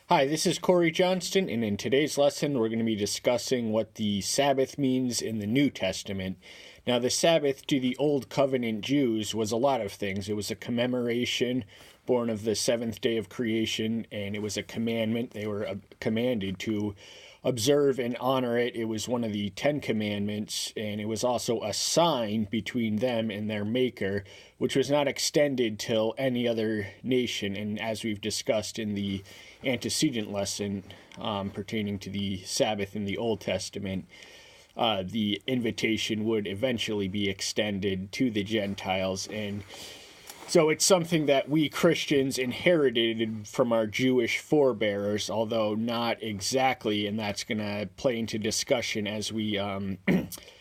Hi, this is Corey Johnston, and in today's lesson, we're going to be discussing what the Sabbath means in the New Testament. Now, the Sabbath to the Old Covenant Jews was a lot of things. It was a commemoration born of the seventh day of creation, and it was a commandment. They were commanded to observe and honor it. It was one of the 10 Commandments, and it was also a sign between them and their Maker, which was not extended till any other nation. And as we've discussed in the antecedent lesson pertaining to the Sabbath in the Old Testament, the invitation would eventually be extended to the Gentiles. And so it's something that we Christians inherited from our Jewish forebears, although not exactly, and that's going to play into discussion as we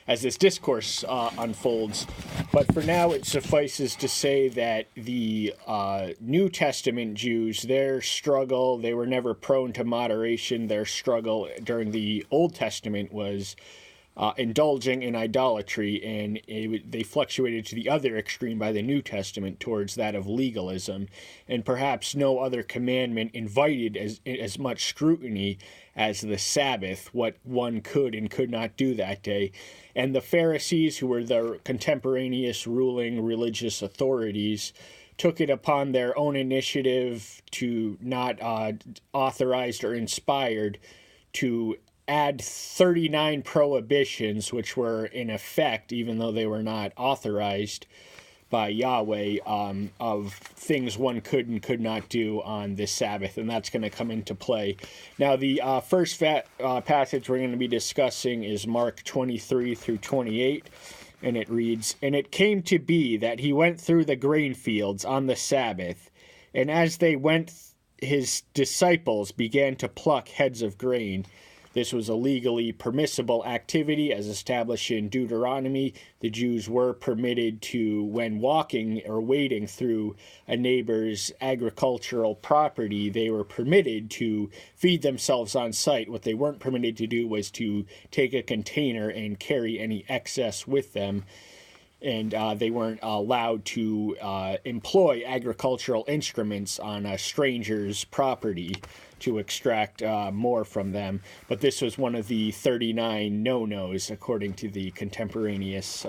as this discourse unfolds. But for now, it suffices to say that the New Testament Jews, their struggle, they were never prone to moderation. Their struggle during the Old Testament was indulging in idolatry, and they fluctuated to the other extreme by the New Testament towards that of legalism. And perhaps no other commandment invited as much scrutiny as the Sabbath, what one could and could not do that day. And the Pharisees, who were the contemporaneous ruling religious authorities, took it upon their own initiative, to not authorized or inspired, to add 39 prohibitions, which were in effect, even though they were not authorized by Yahweh, of things one could and could not do on the Sabbath, and that's going to come into play. Now, the first passage we're going to be discussing is Mark 23 through 28, and it reads, "And it came to be that he went through the grain fields on the Sabbath, and as they went, his disciples began to pluck heads of grain. This was a legally permissible activity, as established in Deuteronomy. The Jews were permitted to, when walking or wading through a neighbor's agricultural property, they were permitted to feed themselves on site. What they weren't permitted to do was to take a container and carry any excess with them. And they weren't allowed to employ agricultural instruments on a stranger's property to extract more from them. But this was one of the 39 no-nos, according to the contemporaneous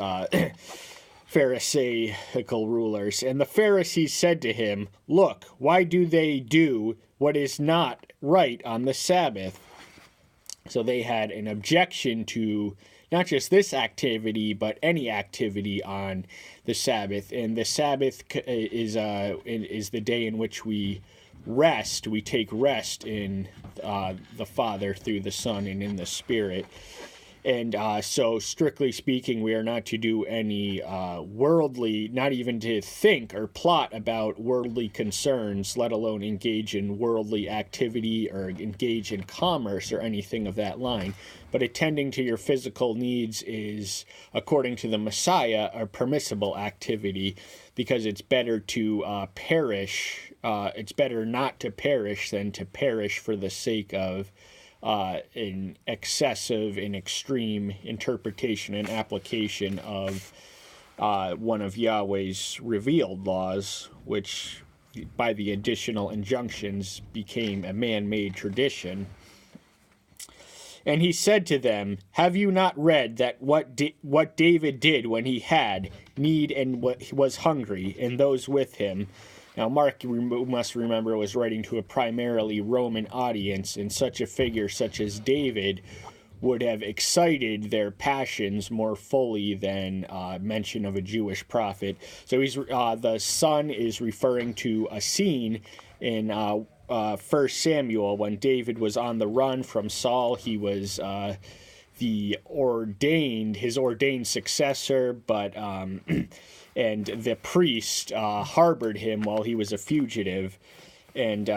Pharisaical rulers. And the Pharisees said to him, 'Look, why do they do what is not right on the Sabbath?'" So they had an objection to not just this activity, but any activity on the Sabbath. And the Sabbath is the day in which we rest. We take rest in the Father through the Son and in the Spirit. And so, strictly speaking, we are not to do any worldly, not even to think or plot about worldly concerns, let alone engage in worldly activity or engage in commerce or anything of that line. But attending to your physical needs is, according to the Messiah, a permissible activity, because it's better to perish. It's better not to perish than to perish for the sake of an excessive and extreme interpretation and application of one of Yahweh's revealed laws, which by the additional injunctions became a man-made tradition. "And he said to them, 'Have you not read that what David did when he had need and was hungry, and those with him?'" Now, Mark, we must remember, was writing to a primarily Roman audience, and such a figure such as David would have excited their passions more fully than mention of a Jewish prophet. So the son is referring to a scene in 1 Samuel when David was on the run from Saul. He was his ordained successor, but and the priest harbored him while he was a fugitive, and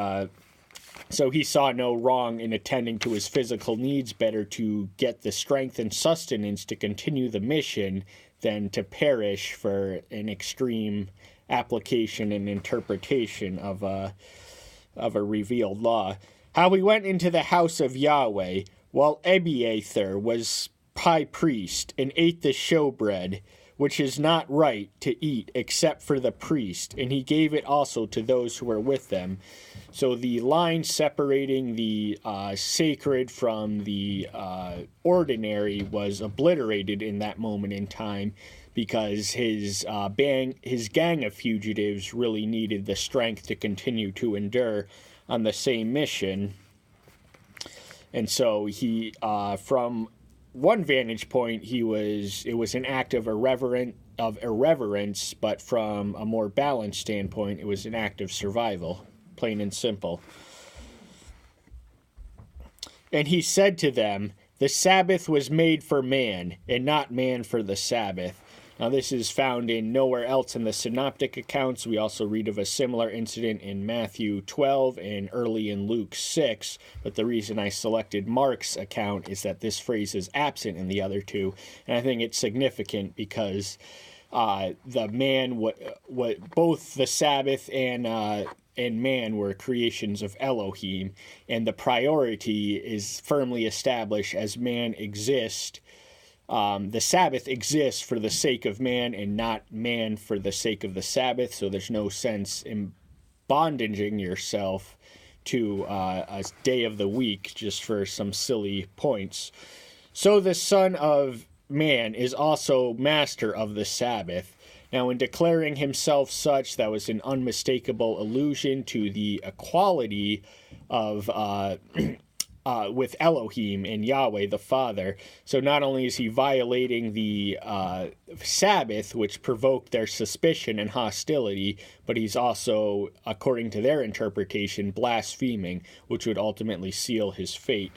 so he saw no wrong in attending to his physical needs. Better to get the strength and sustenance to continue the mission than to perish for an extreme application and interpretation of a revealed law. "How we went into the house of Yahweh, while Abiathar was high priest, and ate the showbread, which is not right to eat except for the priest, and he gave it also to those who were with them. So the line separating the sacred from the ordinary was obliterated in that moment in time, because his gang of fugitives really needed the strength to continue to endure on the same mission. And so he, from one vantage point, it was an act of irreverence, but from a more balanced standpoint, it was an act of survival, plain and simple. And he said to them, "The Sabbath was made for man, and not man for the Sabbath." Now, this is found in nowhere else in the synoptic accounts. We also read of a similar incident in Matthew 12 and early in Luke 6. But the reason I selected Mark's account is that this phrase is absent in the other two. And I think it's significant because both the Sabbath and man were creations of Elohim. And the priority is firmly established as man exists. The Sabbath exists for the sake of man and not man for the sake of the Sabbath, so there's no sense in bondaging yourself to a day of the week just for some silly points. So the Son of Man is also master of the Sabbath. Now, in declaring himself such, that was an unmistakable allusion to the equality of with Elohim and Yahweh the Father. So not only is he violating the Sabbath, which provoked their suspicion and hostility, but he's also, according to their interpretation, blaspheming, which would ultimately seal his fate.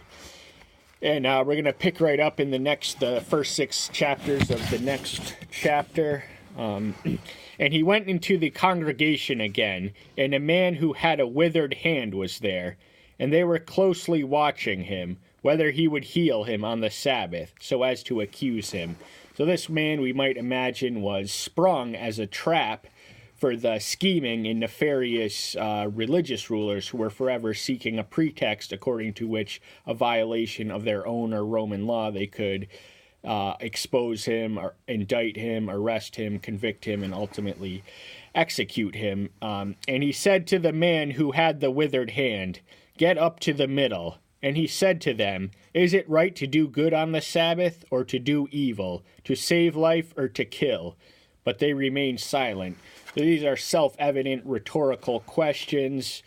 And we're going to pick right up in the first 6 chapters of the next chapter. And he went into the congregation again, and a man who had a withered hand was there. And they were closely watching him, whether he would heal him on the Sabbath, so as to accuse him. So this man, we might imagine, was sprung as a trap for the scheming and nefarious religious rulers who were forever seeking a pretext according to which a violation of their own or Roman law they could expose him, or indict him, arrest him, convict him, and ultimately execute him. And he said to the man who had the withered hand, "Get up to the middle." And he said to them, "Is it right to do good on the Sabbath, or to do evil, to save life, or to kill?" But they remained silent. So these are self-evident rhetorical questions.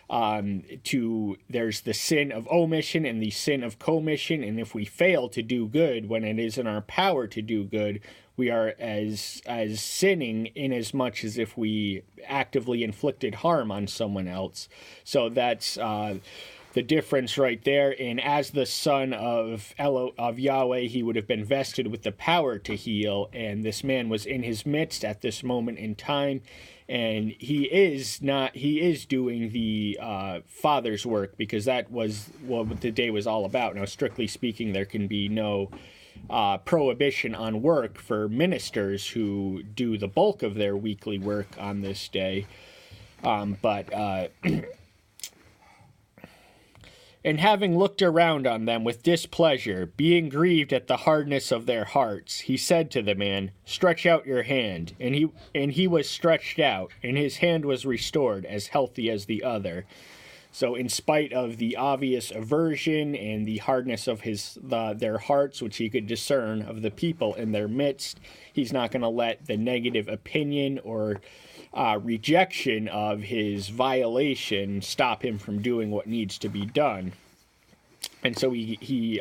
There's the sin of omission and the sin of commission, and if we fail to do good when it is in our power to do good, we are as sinning in as much as if we actively inflicted harm on someone else. So that's the difference right there. And as the son of Yahweh, he would have been vested with the power to heal, and this man was in his midst at this moment in time. And he is doing the Father's work, because that was what the day was all about. Now, strictly speaking, there can be no prohibition on work for ministers who do the bulk of their weekly work on this day. And having looked around on them with displeasure, being grieved at the hardness of their hearts, he said to the man, "Stretch out your hand." And he was stretched out, and his hand was restored, as healthy as the other. So in spite of the obvious aversion and the hardness of their hearts, which he could discern of the people in their midst, he's not going to let the negative opinion or rejection of his violation stop him from doing what needs to be done. And so he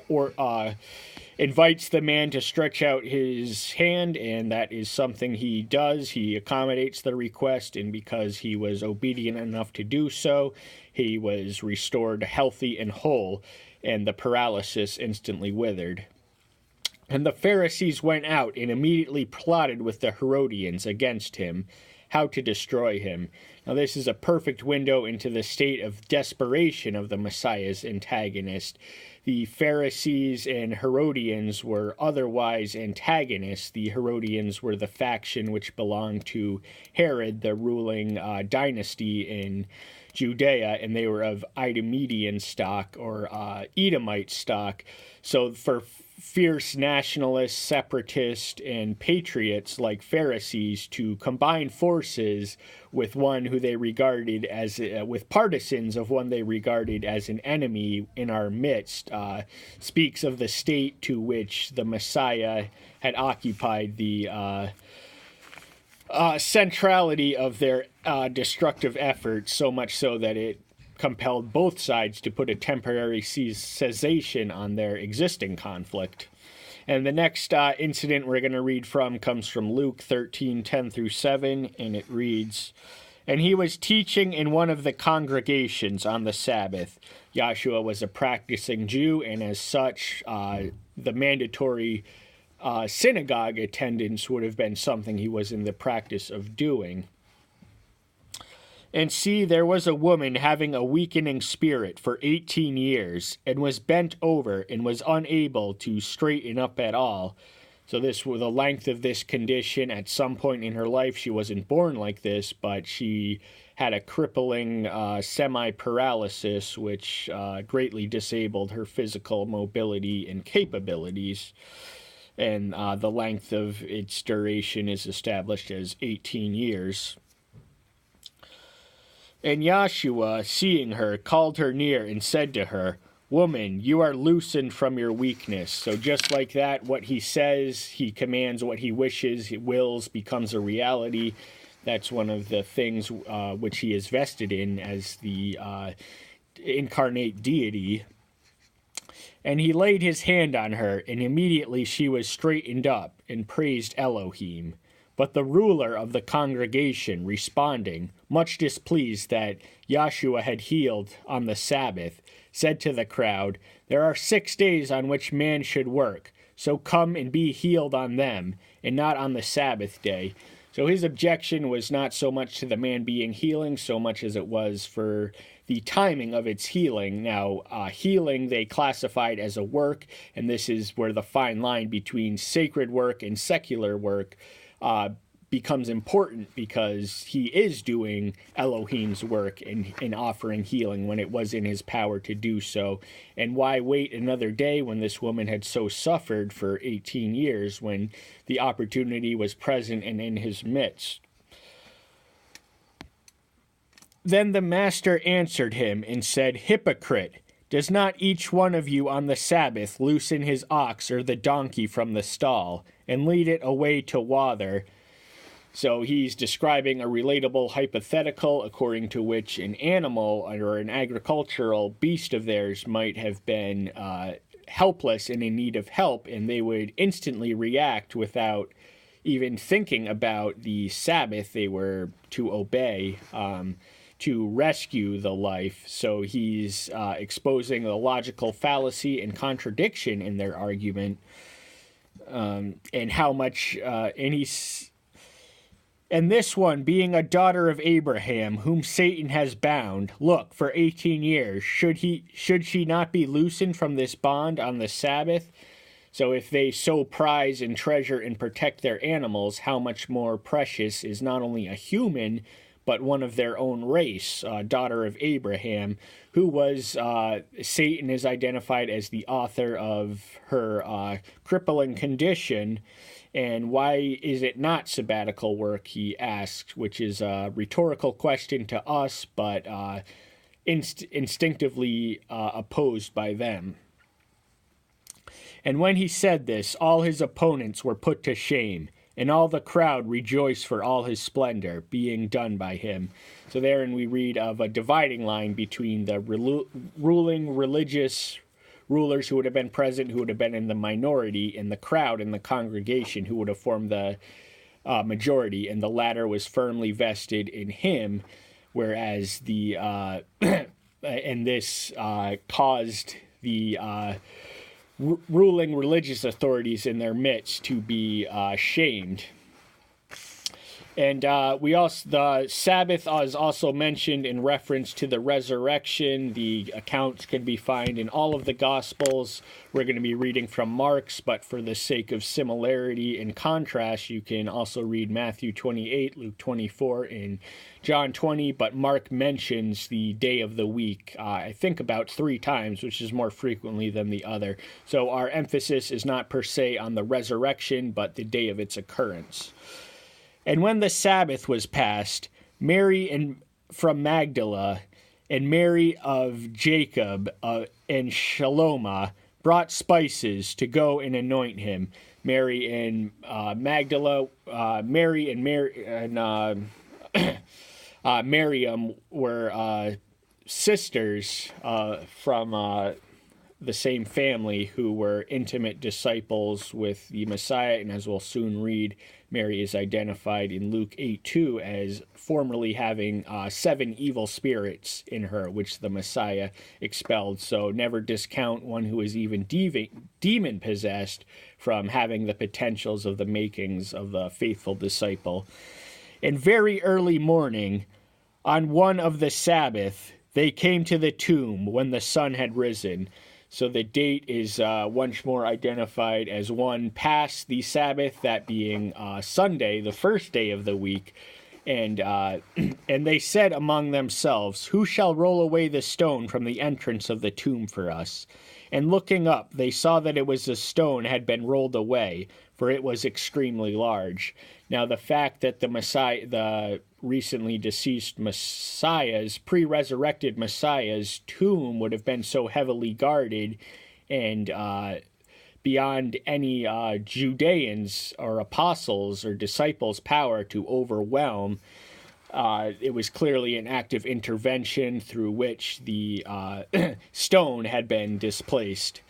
invites the man to stretch out his hand, and that is something he does. He accommodates the request, and because he was obedient enough to do so, he was restored healthy and whole, and the paralysis instantly withered. And the Pharisees went out and immediately plotted with the Herodians against him, how to destroy him. Now, this is a perfect window into the state of desperation of the Messiah's antagonist. The Pharisees and Herodians were otherwise antagonists. The Herodians were the faction which belonged to Herod, the ruling dynasty in Judea, and they were of Idumean stock or Edomite stock. So for fierce nationalists, separatists, and patriots like Pharisees to combine forces with one who they regarded as, with partisans of one they regarded as an enemy in our midst, speaks of the state to which the Messiah had occupied the centrality of their destructive efforts, so much so that it compelled both sides to put a temporary cessation on their existing conflict. And the next incident we're going to read from comes from Luke 13:10 through 7, and it reads, "And he was teaching in one of the congregations on the Sabbath. Yahshua was a practicing Jew, and as such, the mandatory synagogue attendance would have been something he was in the practice of doing. And see, there was a woman having a weakening spirit for 18 years, and was bent over, and was unable to straighten up at all." So the length of this condition, at some point in her life, she wasn't born like this, but she had a crippling semi-paralysis, which greatly disabled her physical mobility and capabilities. And the length of its duration is established as 18 years. And Yahshua, seeing her, called her near and said to her, "Woman, you are loosened from your weakness." So just like that, what he says, he commands, what he wishes, he wills, becomes a reality. That's one of the things which he is vested in as the incarnate deity. And he laid his hand on her, and immediately she was straightened up and praised Elohim. But the ruler of the congregation, responding, much displeased that Yahshua had healed on the Sabbath, said to the crowd, "There are 6 days on which man should work, so come and be healed on them, and not on the Sabbath day." So his objection was not so much to the man being healing, so much as it was for the timing of its healing. Now, healing they classified as a work, and this is where the fine line between sacred work and secular work becomes important, because he is doing Elohim's work in offering healing when it was in his power to do so. And why wait another day when this woman had so suffered for 18 years, when the opportunity was present and in his midst? Then the master answered him and said, "Hypocrite, does not each one of you on the Sabbath loosen his ox or the donkey from the stall, and lead it away to water?" So he's describing a relatable hypothetical according to which an animal or an agricultural beast of theirs might have been helpless and in need of help, and they would instantly react without even thinking about the Sabbath they were to obey, to rescue the life. So he's exposing the logical fallacy and contradiction in their argument, and how much, and this one, being a daughter of Abraham, whom Satan has bound, look, for 18 years, should she not be loosened from this bond on the Sabbath? So if they so prize and treasure and protect their animals, how much more precious is not only a human, but one of their own race, daughter of Abraham, who was, Satan is identified as the author of her crippling condition. And why is it not sabbatical work, he asked, which is a rhetorical question to us, but instinctively opposed by them. And when he said this, all his opponents were put to shame, and all the crowd rejoiced for all his splendor being done by him. So therein we read of a dividing line between the ruling religious rulers who would have been present, who would have been in the minority, and the crowd in the congregation who would have formed the majority, and the latter was firmly vested in him, whereas the and this caused the ruling religious authorities in their midst to be shamed. And the Sabbath is also mentioned in reference to the resurrection. The accounts can be found in all of the Gospels. We're going to be reading from Mark's, but for the sake of similarity and contrast, you can also read Matthew 28, Luke 24, and John 20. But Mark mentions the day of the week, I think about 3 times, which is more frequently than the other. So our emphasis is not per se on the resurrection, but the day of its occurrence. And when the Sabbath was past, Mary from Magdala and Mary of Jacob and Shalomah brought spices to go and anoint him. Mary and Magdala, Mary and Miriam were sisters from the same family who were intimate disciples with the Messiah, and as we'll soon read, Mary is identified in Luke 8:2 as formerly having 7 evil spirits in her, which the Messiah expelled. So never discount one who is even demon-possessed from having the potentials of the makings of the faithful disciple. In very early morning, on one of the Sabbath, they came to the tomb when the sun had risen. So the date is once more identified as one past the Sabbath, that being Sunday, the first day of the week. And they said among themselves, "Who shall roll away the stone from the entrance of the tomb for us?" And looking up, they saw that it was a stone had been rolled away, for it was extremely large. Now, the fact that the Messiah, the recently deceased Messiah's, pre-resurrected Messiah's tomb would have been so heavily guarded and beyond any Judeans or apostles or disciples' power to overwhelm, it was clearly an act of intervention through which the stone had been displaced.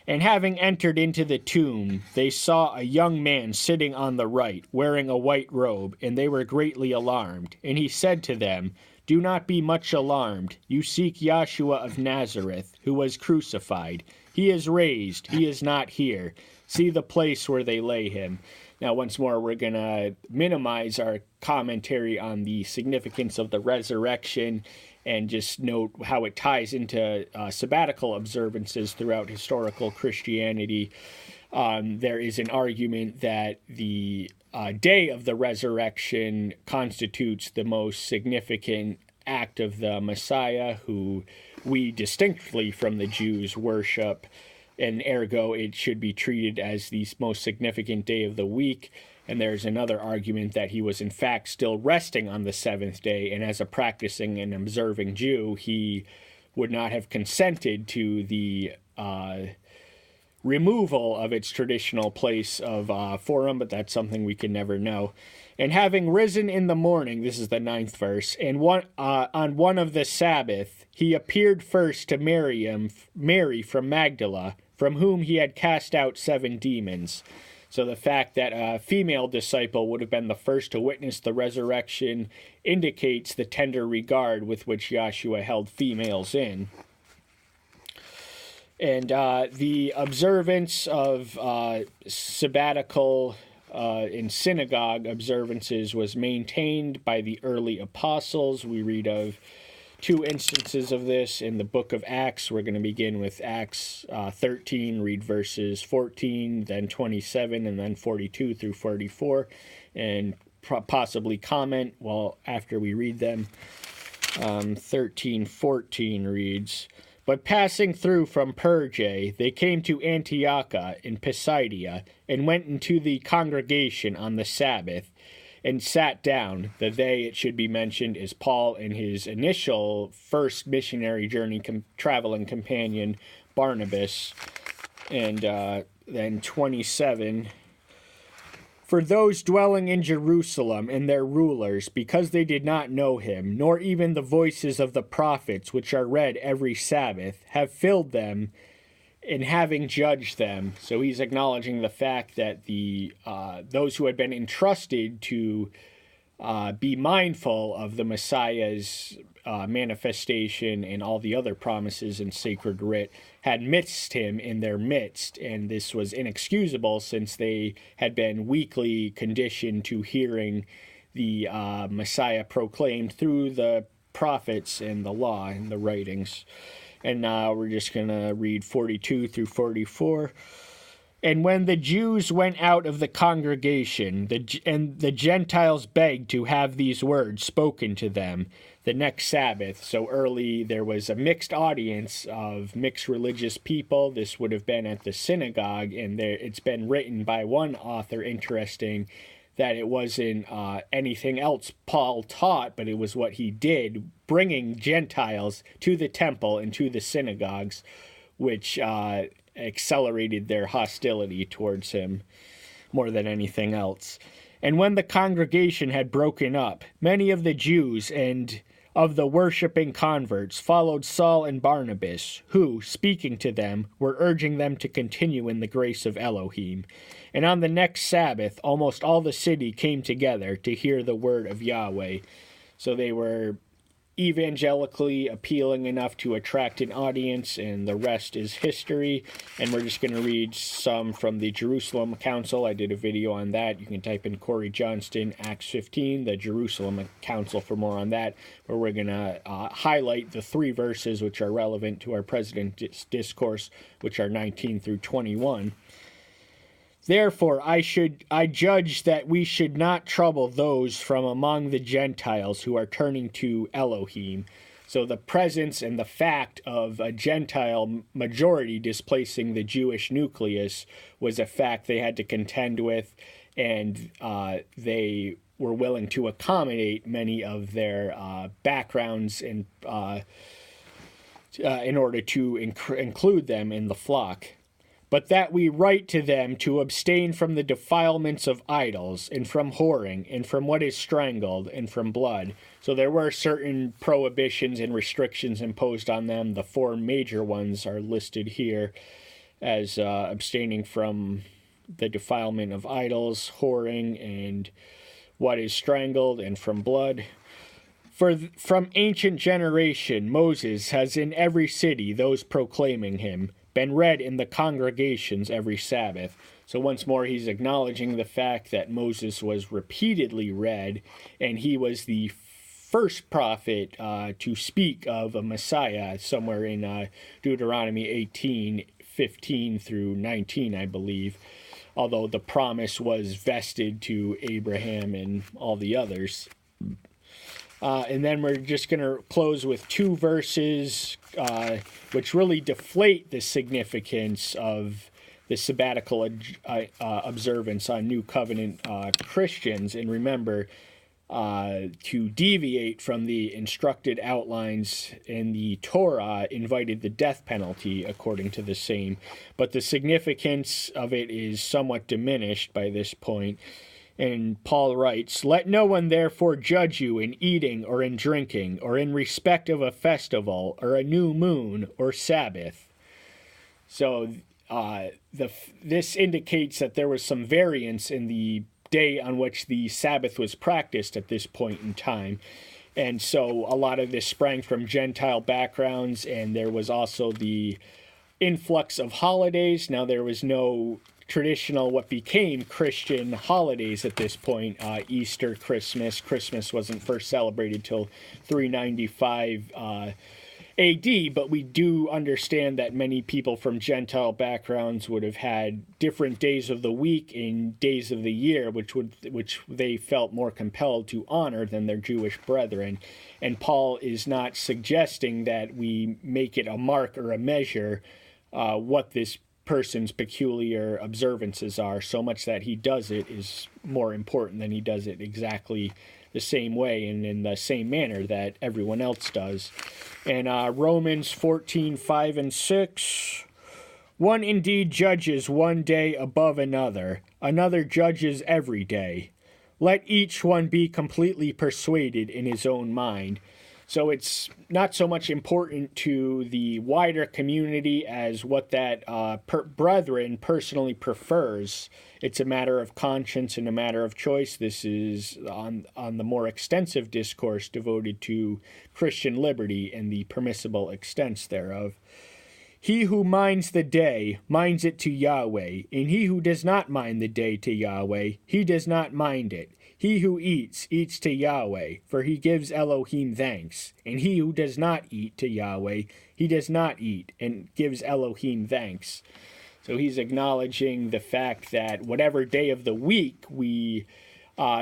And having entered into the tomb, they saw a young man sitting on the right, wearing a white robe, and they were greatly alarmed. And he said to them, "Do not be much alarmed. You seek Yeshua of Nazareth, who was crucified. He is raised. He is not here. See the place where they lay him." Now, once more, we're going to minimize our commentary on the significance of the resurrection and just note how it ties into sabbatical observances throughout historical Christianity. There is an argument that the day of the resurrection constitutes the most significant act of the Messiah, who we distinctly from the Jews worship, and ergo it should be treated as the most significant day of the week. And there's another argument that he was in fact still resting on the 7th day, and as a practicing and observing Jew, he would not have consented to the removal of its traditional place of forum, but that's something we can never know. And having risen in the morning, this is the 9th verse, and on one of the Sabbath, he appeared first to Mary from Magdala, from whom he had cast out 7 demons. So the fact that a female disciple would have been the first to witness the resurrection indicates the tender regard with which Yeshua held females in. And the observance of sabbatical and synagogue observances was maintained by the early apostles. We read of 2 instances of this in the book of Acts. We're going to begin with Acts 13, read verses 14, then 27, and then 42 through 44, and possibly comment after we read them. 13:14 reads, "But passing through from Perge, they came to Antioch in Pisidia, and went into the congregation on the Sabbath, and sat down." The they, it should be mentioned, is Paul and his initial first missionary journey traveling companion, Barnabas. And then 27, "For those dwelling in Jerusalem and their rulers, because they did not know him, nor even the voices of the prophets, which are read every Sabbath, have filled them, in having judged them." So he's acknowledging the fact that the those who had been entrusted to be mindful of the Messiah's manifestation and all the other promises in sacred writ had missed him in their midst, and this was inexcusable since they had been weakly conditioned to hearing the Messiah proclaimed through the prophets and the law and the writings. And now we're just going to read 42 through 44. And when the Jews went out of the congregation, and the Gentiles begged to have these words spoken to them the next Sabbath. So early there was a mixed audience of mixed religious people. This would have been at the synagogue, and it's been written by one author, interesting, that it wasn't anything else Paul taught, but it was what he did, bringing Gentiles to the temple and to the synagogues, which accelerated their hostility towards him more than anything else. And when the congregation had broken up, many of the Jews and of the worshipping converts followed Saul and Barnabas, who, speaking to them, were urging them to continue in the grace of Elohim. And on the next Sabbath, almost all the city came together to hear the word of Yahweh. So they were evangelically appealing enough to attract an audience, and the rest is history. And we're just going to read some from the Jerusalem Council. I did a video on that. You can type in Corey Johnston, Acts 15, the Jerusalem Council, for more on that, where we're going to highlight the 3 verses which are relevant to our President's discourse, which are 19 through 21. Therefore, I judge that we should not trouble those from among the Gentiles who are turning to Elohim. So the presence and the fact of a Gentile majority displacing the Jewish nucleus was a fact they had to contend with, and they were willing to accommodate many of their backgrounds in order to include them in the flock. But that we write to them to abstain from the defilements of idols, and from whoring, and from what is strangled, and from blood. So there were certain prohibitions and restrictions imposed on them. The 4 major ones are listed here as abstaining from the defilement of idols, whoring, and what is strangled, and from blood. For from ancient generation Moses has in every city those proclaiming him, been read in the congregations every Sabbath. So once more, he's acknowledging the fact that Moses was repeatedly read, and he was the first prophet to speak of a Messiah, somewhere in Deuteronomy 18:15 through 19, I believe, although the promise was vested to Abraham and all the others. And then we're just going to close with 2 verses which really deflate the significance of the sabbatical observance on New Covenant Christians. And remember, to deviate from the instructed outlines in the Torah invited the death penalty, according to the same. But the significance of it is somewhat diminished by this point. And Paul writes, "Let no one therefore judge you in eating or in drinking, or in respect of a festival, or a new moon, or Sabbath." So this indicates that there was some variance in the day on which the Sabbath was practiced at this point in time. And so a lot of this sprang from Gentile backgrounds, and there was also the influx of holidays. Now, there was no traditional, what became Christian holidays at this point, Easter, Christmas. Christmas wasn't first celebrated till 395 AD, but we do understand that many people from Gentile backgrounds would have had different days of the week and days of the year, which they felt more compelled to honor than their Jewish brethren. And Paul is not suggesting that we make it a mark or a measure what this person's peculiar observances are, so much that he does it is more important than he does it exactly the same way and in the same manner that everyone else does. And Romans 14:5 and 6, "One indeed judges one day above another, another judges every day. Let each one be completely persuaded in his own mind." So it's not so much important to the wider community as what that brethren personally prefers. It's a matter of conscience and a matter of choice. This is on the more extensive discourse devoted to Christian liberty and the permissible extents thereof. He who minds the day minds it to Yahweh, and he who does not mind the day to Yahweh, he does not mind it. He who eats, eats to Yahweh, for he gives Elohim thanks. And he who does not eat to Yahweh, he does not eat, and gives Elohim thanks. So he's acknowledging the fact that whatever day of the week we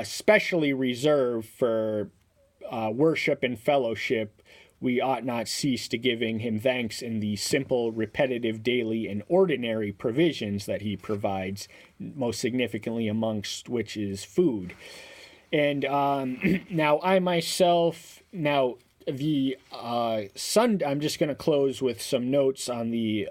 specially reserve for worship and fellowship, we ought not cease to giving him thanks in the simple, repetitive, daily, and ordinary provisions that he provides, most significantly amongst which is food. And now I myself, the I'm just going to close with some notes on the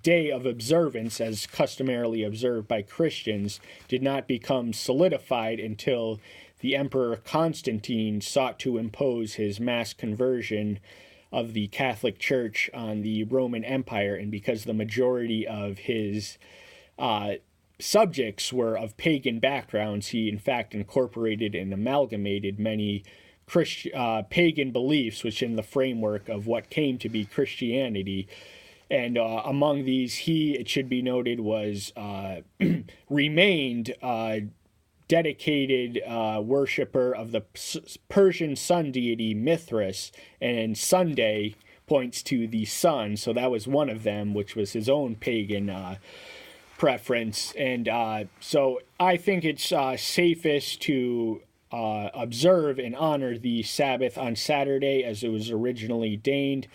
day of observance as customarily observed by Christians did not become solidified until the Emperor Constantine sought to impose his mass conversion of the Catholic Church on the Roman Empire, and because the majority of his subjects were of pagan backgrounds, he in fact incorporated and amalgamated many pagan beliefs within the framework of what came to be Christianity. And among these, it should be noted, was remained dedicated worshiper of the Persian sun deity Mithras, and Sunday points to the sun, so that was one of them, which was his own pagan preference. And so I think it's safest to observe and honor the Sabbath on Saturday as it was originally deigned,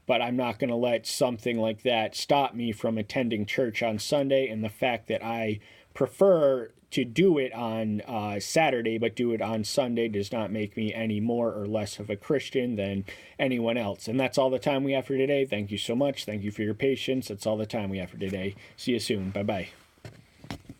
but I'm not going to let something like that stop me from attending church on Sunday. And the fact that I prefer to do it on Saturday but do it on Sunday does not make me any more or less of a Christian than anyone else. And that's all the time we have for today. Thank you so much. Thank you for your patience. That's all the time we have for today. See you soon. Bye-bye.